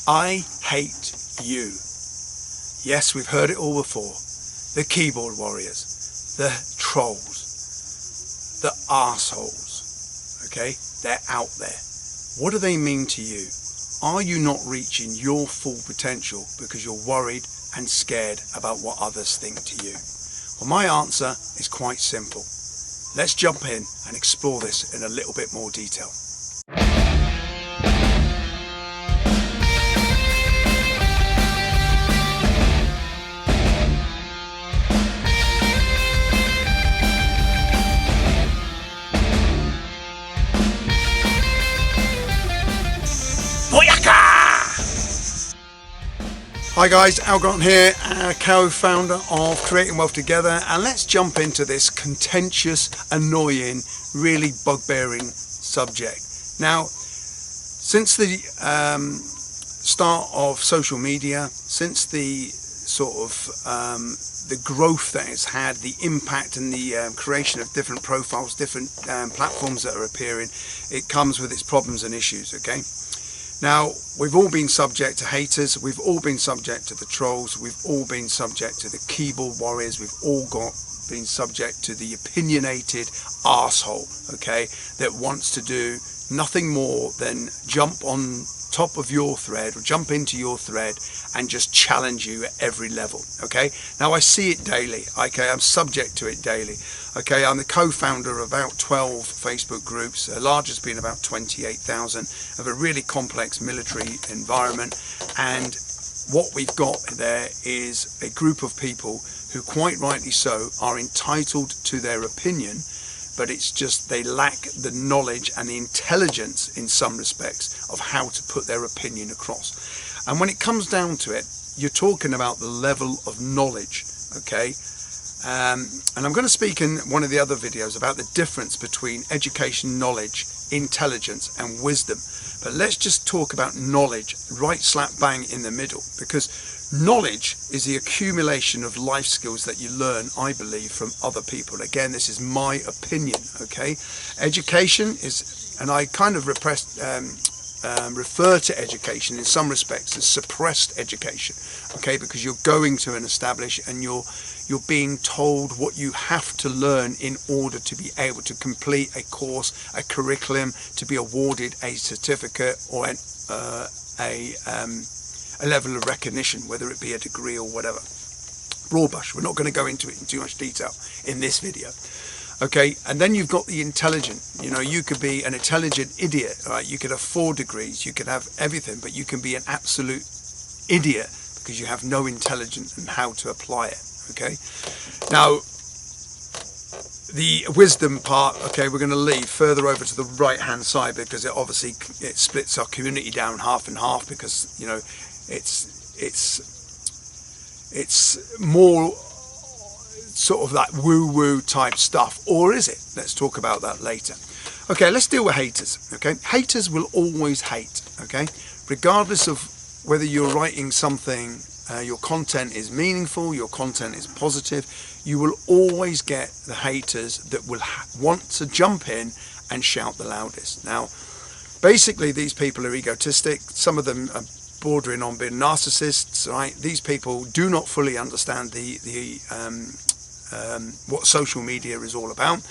I hate you. Yes, we've heard it all before. The keyboard warriors, the trolls, the arseholes, okay? They're out there. What do they mean to you? Are you not reaching your full potential because you're worried and scared about what others think to you? Well, my answer is quite simple. Let's jump in and explore this in a little bit more detail. Hi guys, Al Grant here, co-founder of Creating Wealth Together, and let's jump into this contentious, annoying, really bugbearing subject. Now, since the start of social media, since the sort of the growth that it's had, the impact and the creation of different profiles, different platforms that are appearing, it comes with its problems and issues, okay? Now, we've all been subject to haters, we've all been subject to the trolls, we've all been subject to the keyboard warriors, we've all been subject to the opinionated arsehole, okay, that wants to do nothing more than jump on top of your thread or jump into your thread and just challenge you at every level, okay? Now, I see it daily, okay? I'm subject to it daily, okay? I'm the co-founder of about 12 Facebook groups, the largest being about 28,000, of a really complex military environment, and what we've got there is a group of people who, quite rightly so, are entitled to their opinion, but it's just they lack the knowledge and the intelligence in some respects of how to put their opinion across. And when it comes down to it, you're talking about the level of knowledge, okay? And I'm going to speak in one of the other videos about the difference between education, knowledge, intelligence and wisdom. But let's just talk about knowledge right slap bang in the middle, because knowledge is the accumulation of life skills that you learn, I believe, from other people. Again, this is my opinion, okay? Education is, and I kind of refer to education in some respects as suppressed education, okay? Because you're going to an establishment and you're being told what you have to learn in order to be able to complete a course, a curriculum, to be awarded a certificate or a level of recognition, whether it be a degree or whatever. Broad brush, we're not going to go into it in too much detail in this video. Okay, and then you've got the intelligent. You know, you could be an intelligent idiot, right? You could have 4 degrees, you could have everything, but you can be an absolute idiot because you have no intelligence in how to apply it, okay? Now, the wisdom part, okay, we're going to leave further over to the right hand side because it obviously splits our community down half and half, because, you know, it's more sort of that woo-woo type stuff, or is it? Let's talk about that later. Okay, let's deal with haters, okay? Haters will always hate, okay? Regardless of whether you're writing something, your content is meaningful, your content is positive, you will always get the haters that will want to jump in and shout the loudest. Now, basically, these people are egotistic. Some of them are bordering on being narcissists, right? These people do not fully understand what social media is all about,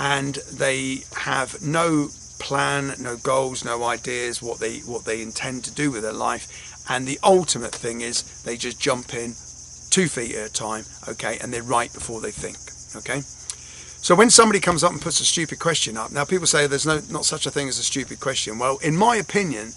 and they have no plan, no goals, no ideas what they intend to do with their life. And the ultimate thing is they just jump in 2 feet at a time, okay, and they're right before they think, okay? So when somebody comes up and puts a stupid question up, now people say there's not such a thing as a stupid question. Well, in my opinion,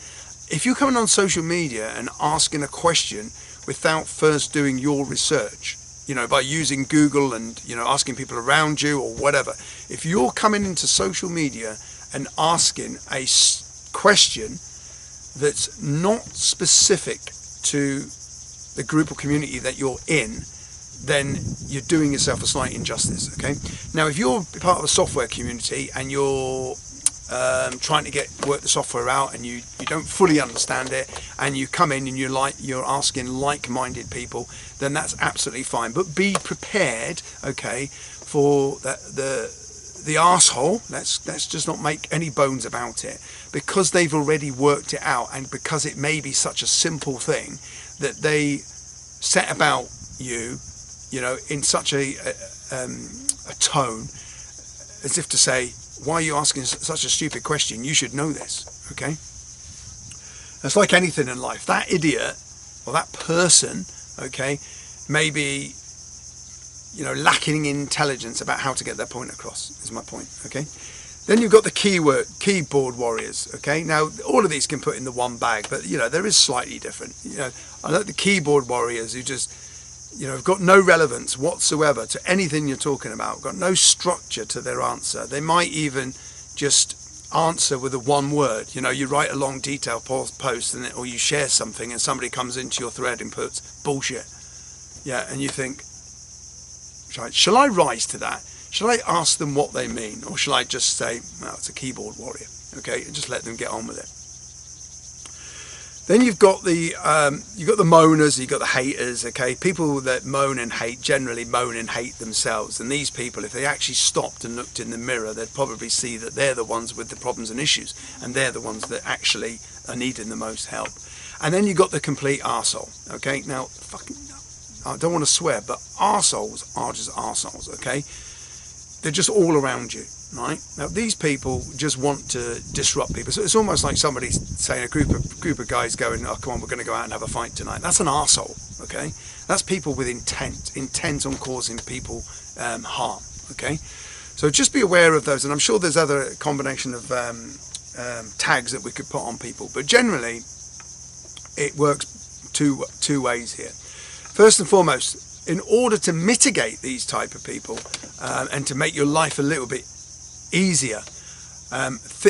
if you're coming on social media and asking a question without first doing your research, you know, by using Google and, you know, asking people around you or whatever, if you're coming into social media and asking a question that's not specific to the group or community that you're in, then you're doing yourself a slight injustice, okay? Now, if you're part of a software community and you're trying to work the software out and you don't fully understand it, and you come in and you're asking like-minded people, then that's absolutely fine. But be prepared, okay, for the arsehole, let's just not make any bones about it, because they've already worked it out, and because it may be such a simple thing that they set about you, you know, in such a tone as if to say, why are you asking such a stupid question? You should know this, okay? It's like anything in life. That idiot or that person, okay, may be, you know, lacking in intelligence about how to get their point across, is my point, okay? Then you've got the keyboard warriors, okay? Now, all of these can put in the one bag, but, you know, there is slightly different. You know, I like the keyboard warriors who just, you know, have got no relevance whatsoever to anything you're talking about, got no structure to their answer. They might even just answer with a one word. You know, you write a long detailed post and or you share something and somebody comes into your thread and puts bullshit. Yeah, and you think, shall I rise to that? Shall I ask them what they mean, or shall I just say, well, it's a keyboard warrior, okay, and just let them get on with it? Then you've got the moaners, you've got the haters, okay? People that moan and hate generally moan and hate themselves, and these people, if they actually stopped and looked in the mirror, they'd probably see that they're the ones with the problems and issues, and they're the ones that actually are needing the most help. And then you've got the complete arsehole, okay? Now, I don't want to swear, but arseholes are just arseholes, okay? They're just all around you, right? Now, these people just want to disrupt people. So it's almost like somebody saying, a group of guys going, oh, come on, we're going to go out and have a fight tonight. That's an arsehole, okay? That's people with intent on causing people harm, okay? So just be aware of those. And I'm sure there's other combination of tags that we could put on people. But generally, it works two ways here. First and foremost, in order to mitigate these type of people and to make your life a little bit easier,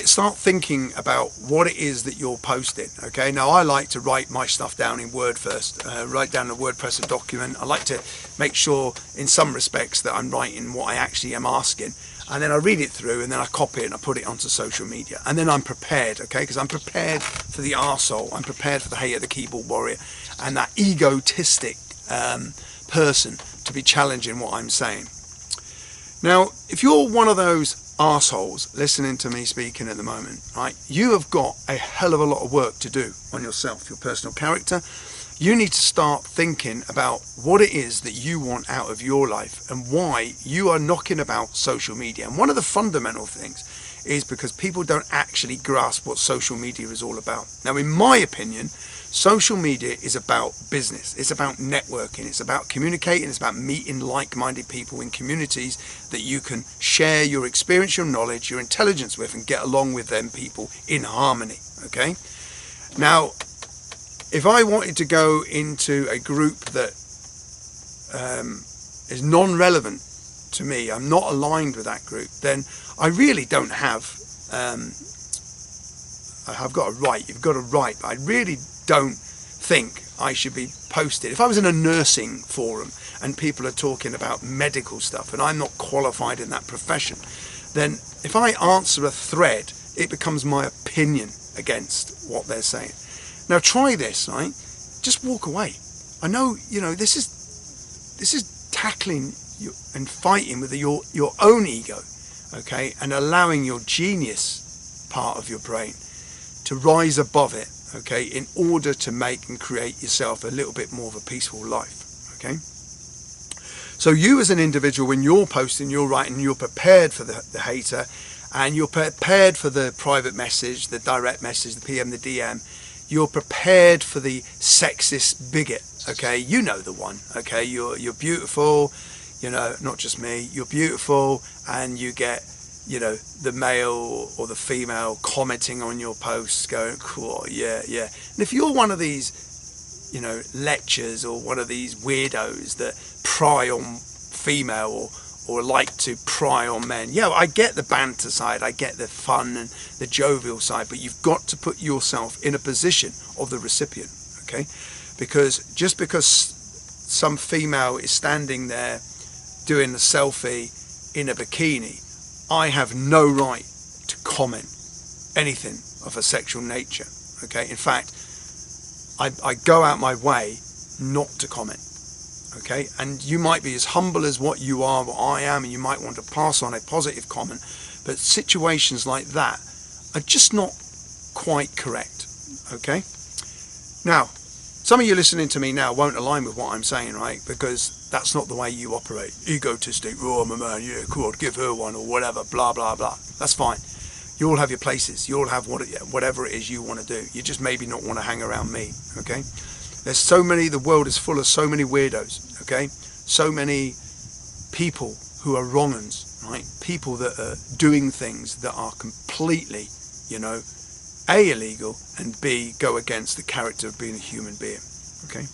start thinking about what it is that you're posting, okay? Now, I like to write my stuff down in Word first, write down a WordPress document. I like to make sure in some respects that I'm writing what I actually am asking, and then I read it through and then I copy it and I put it onto social media, and then I'm prepared, okay? Because I'm prepared for the arsehole, I'm prepared for the hater, the keyboard warrior, and that egotistic person to be challenging what I'm saying. Now, if you're one of those arseholes listening to me speaking at the moment, right, you have got a hell of a lot of work to do on yourself, your personal character. You need to start thinking about what it is that you want out of your life and why you are knocking about social media. And one of the fundamental things is because people don't actually grasp what social media is all about. Now, in my opinion, social media is about business. It's about networking. It's about communicating. It's about meeting like-minded people in communities that you can share your experience, your knowledge, your intelligence with, and get along with them people in harmony, okay? Now, if I wanted to go into a group that is non-relevant to me, I'm not aligned with that group, then I really don't have, I've got a right, you've got a right, but I really don't think I should be posted. If I was in a nursing forum and people are talking about medical stuff and I'm not qualified in that profession, then if I answer a thread, it becomes my opinion against what they're saying. Now try this, right? Just walk away. I know, you know, this is tackling you and fighting with your own ego, okay, and allowing your genius part of your brain to rise above it, okay, in order to make and create yourself a little bit more of a peaceful life, okay? So you as an individual, when you're posting, you're writing, you're prepared for the hater, and you're prepared for the private message, the direct message, the PM, the DM. You're prepared for the sexist bigot, okay? You know the one, okay? You're beautiful, you know, not just me. You're beautiful, and you get, you know, the male or the female commenting on your posts going, cool, yeah. And if you're one of these, you know, lectures or one of these weirdos that pry on female or like to pry on men, yeah, I get the banter side, I get the fun and the jovial side, but you've got to put yourself in a position of the recipient, okay? Because just because some female is standing there doing a selfie in a bikini, I have no right to comment anything of a sexual nature, okay? In fact, I go out my way not to comment, okay? And you might be as humble as what you are, what I am, and you might want to pass on a positive comment, but situations like that are just not quite correct, okay? Now, some of you listening to me now won't align with what I'm saying, right? Because that's not the way you operate. Egotistic, oh, I'm a man, yeah, cool, give her one, or whatever, blah, blah, blah. That's fine. You all have your places. You all have whatever it is you want to do. You just maybe not want to hang around me, okay? There's so many, the world is full of so many weirdos, okay? So many people who are wrong-uns, right? People that are doing things that are completely, you know, A, illegal, and B, go against the character of being a human being, okay?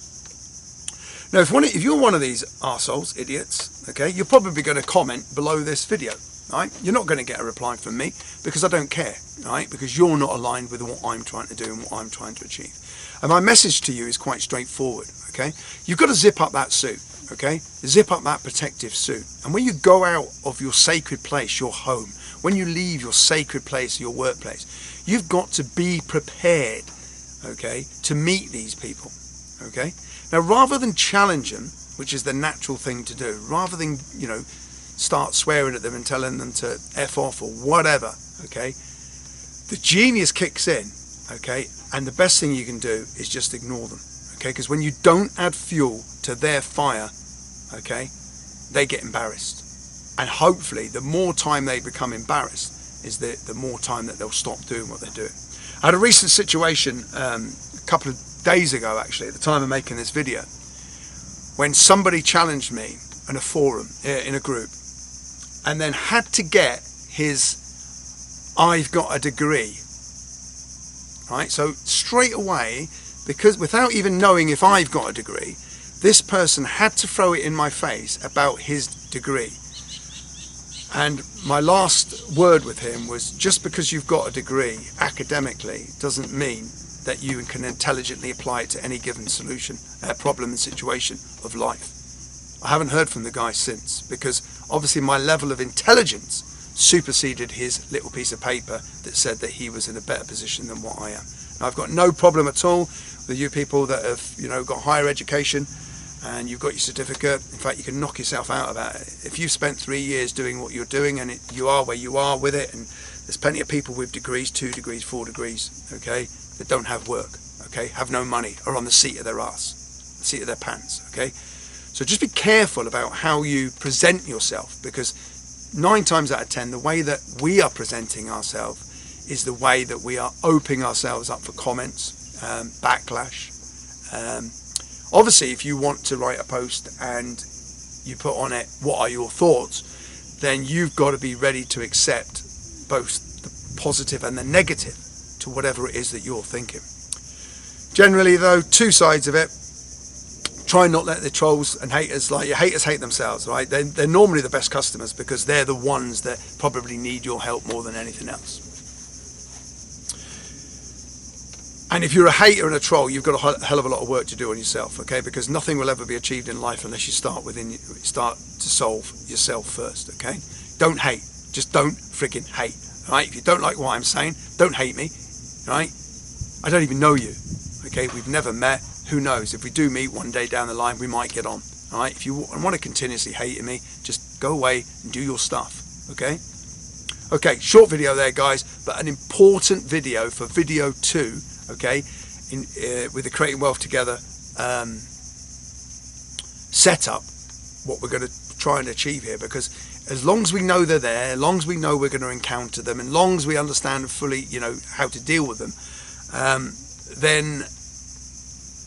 Now, if you're one of these arseholes, idiots, okay, you're probably going to comment below this video, right? You're not going to get a reply from me because I don't care, right? Because you're not aligned with what I'm trying to do and what I'm trying to achieve. And my message to you is quite straightforward, okay? You've got to zip up that suit, okay? Zip up that protective suit. And when you go out of your sacred place, your home, when you leave your sacred place, your workplace, you've got to be prepared, okay, to meet these people, okay? Now, rather than challenge them, which is the natural thing to do, rather than, you know, start swearing at them and telling them to F off or whatever, okay, the genius kicks in, okay, and the best thing you can do is just ignore them, okay, because when you don't add fuel to their fire, okay, they get embarrassed. And hopefully, the more time they become embarrassed is the more time that they'll stop doing what they're doing. I had a recent situation a couple of days ago, actually, at the time of making this video, when somebody challenged me in a forum, in a group, and then had to get his "I've got a degree," right? So straight away, because without even knowing if I've got a degree, this person had to throw it in my face about his degree. And my last word with him was, just because you've got a degree academically doesn't mean that you can intelligently apply it to any given solution, problem and situation of life. I haven't heard from the guy since, because obviously my level of intelligence superseded his little piece of paper that said that he was in a better position than what I am. Now, I've got no problem at all with you people that have, you know, got higher education and you've got your certificate. In fact, you can knock yourself out about it. If you've spent 3 years doing what you're doing and you are where you are with it, and there's plenty of people with degrees, 2 degrees, 4 degrees, okay, that don't have work, okay, have no money, are on the seat of their ass, the seat of their pants, okay? So just be careful about how you present yourself, because 9 times out of 10, the way that we are presenting ourselves is the way that we are opening ourselves up for comments, backlash. Obviously, if you want to write a post and you put on it, what are your thoughts, then you've got to be ready to accept both the positive and the negative to whatever it is that you're thinking. Generally, though, 2 sides of it. Try and not let the trolls and haters, like your haters hate themselves, right? They're normally the best customers because they're the ones that probably need your help more than anything else. And if you're a hater and a troll, you've got a hell of a lot of work to do on yourself, okay? Because nothing will ever be achieved in life unless you start to solve yourself first, okay? Don't hate. Just don't freaking hate, right? If you don't like what I'm saying, don't hate me, right? I don't even know you, okay? We've never met. Who knows? If we do meet one day down the line, we might get on, all right? If you want to continuously hate me, just go away and do your stuff, okay? Okay, short video there, guys, but an important video for video 2, okay, with the Creating Wealth Together setup, what we're going to try and achieve here, because as long as we know they're there, as long as we know we're going to encounter them, and as long as we understand fully, you know, how to deal with them, then,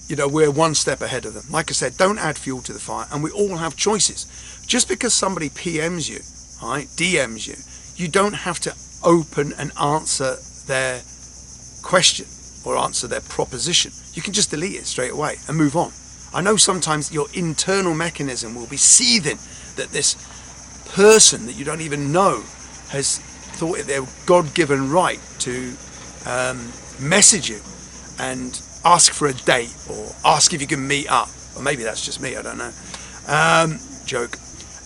you know, we're one step ahead of them. Like I said, don't add fuel to the fire, and we all have choices. Just because somebody PMs you, right, DMs you, you don't have to open and answer their question or answer their proposition. You can just delete it straight away and move on. I know sometimes your internal mechanism will be seething that this person that you don't even know has thought it their God-given right to message you and ask for a date or ask if you can meet up. Or maybe that's just me, I don't know. Joke.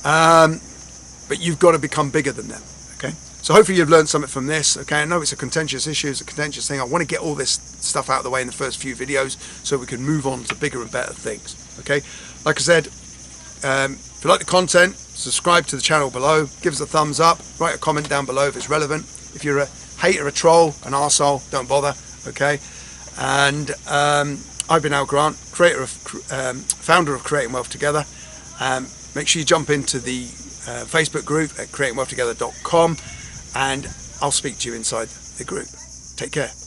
But you've got to become bigger than them, okay? So hopefully you've learned something from this, okay? I know it's a contentious issue, it's a contentious thing. I want to get all this stuff out of the way in the first few videos so we can move on to bigger and better things, okay? Like I said, if you like the content, subscribe to the channel below, give us a thumbs up, write a comment down below if it's relevant. If you're a hater, a troll, an arsehole, don't bother, okay? And I've been Al Grant, founder of Creating Wealth Together. Make sure you jump into the Facebook group at creatingwealthtogether.com, and I'll speak to you inside the group. Take care.